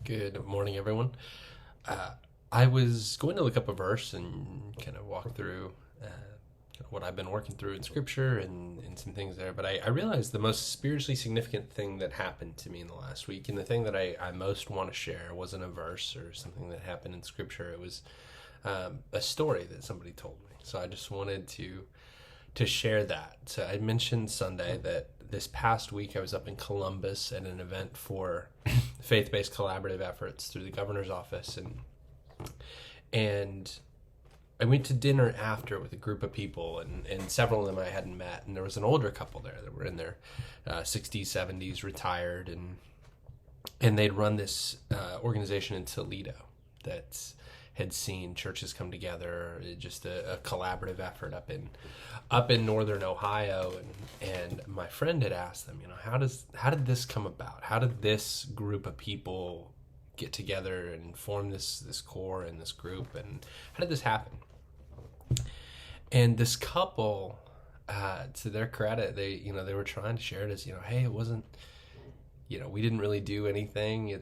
Good morning, everyone. I was going to look up a verse and kind of walk through what I've been working through in Scripture and some things there, but I realized the most spiritually significant thing that happened to me in the last week, and the thing that I most want to share wasn't a verse or something that happened in Scripture. It was a story that somebody told me. So I just wanted to share that. So I mentioned Sunday that this past week I was up in Columbus at an event for faith-based collaborative efforts through the governor's office, and I went to dinner after with a group of people, and several of them I hadn't met, and there was an older couple there that were in their 60s, 70s, retired, and they'd run this organization in Toledo that had seen churches come together, just a collaborative effort up in northern Ohio, and my friend had asked them, how did this come about? How did this group of people get together and form this core and this group, and how did this happen? And this couple, to their credit, they were trying to share it as, hey, it wasn't, we didn't really do anything.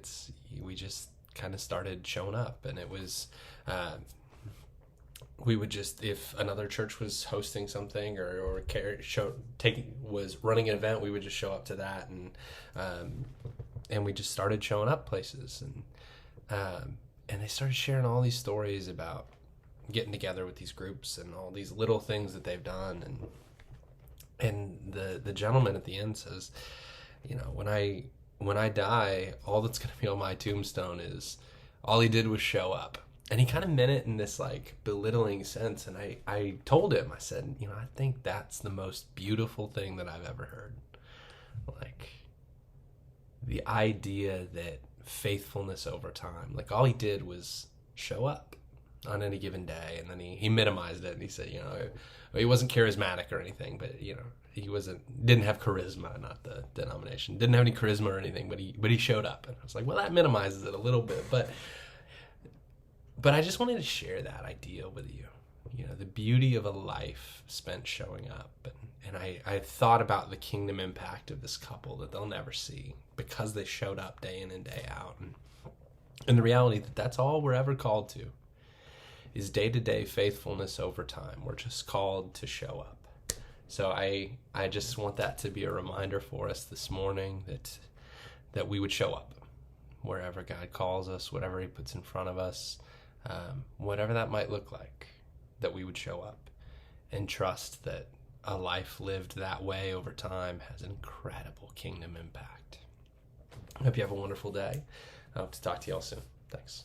We just kind of started showing up, and it was we would just, if another church was hosting something or was running an event, we would just show up to that, and we just started showing up places, and they started sharing all these stories about getting together with these groups and all these little things that they've done, and the gentleman at the end says, when I die, all that's going to be on my tombstone is all he did was show up. And he kind of meant it in this like belittling sense. And I told him, I said, I think that's the most beautiful thing that I've ever heard. Like the idea that faithfulness over time, like all he did was show up on any given day. And then he minimized it, and he said, he wasn't charismatic or anything, but he didn't have charisma, not the denomination, didn't have any charisma or anything, but he showed up. And I was like, well, that minimizes it a little bit, but I just wanted to share that idea with you, the beauty of a life spent showing up. And I thought about the kingdom impact of this couple that they'll never see because they showed up day in and day out. And the reality that that's all we're ever called to is day-to-day faithfulness over time. We're just called to show up. So I just want that to be a reminder for us this morning that we would show up wherever God calls us, whatever he puts in front of us, whatever that might look like, that we would show up and trust that a life lived that way over time has an incredible kingdom impact. I hope you have a wonderful day. I hope to talk to y'all soon. Thanks.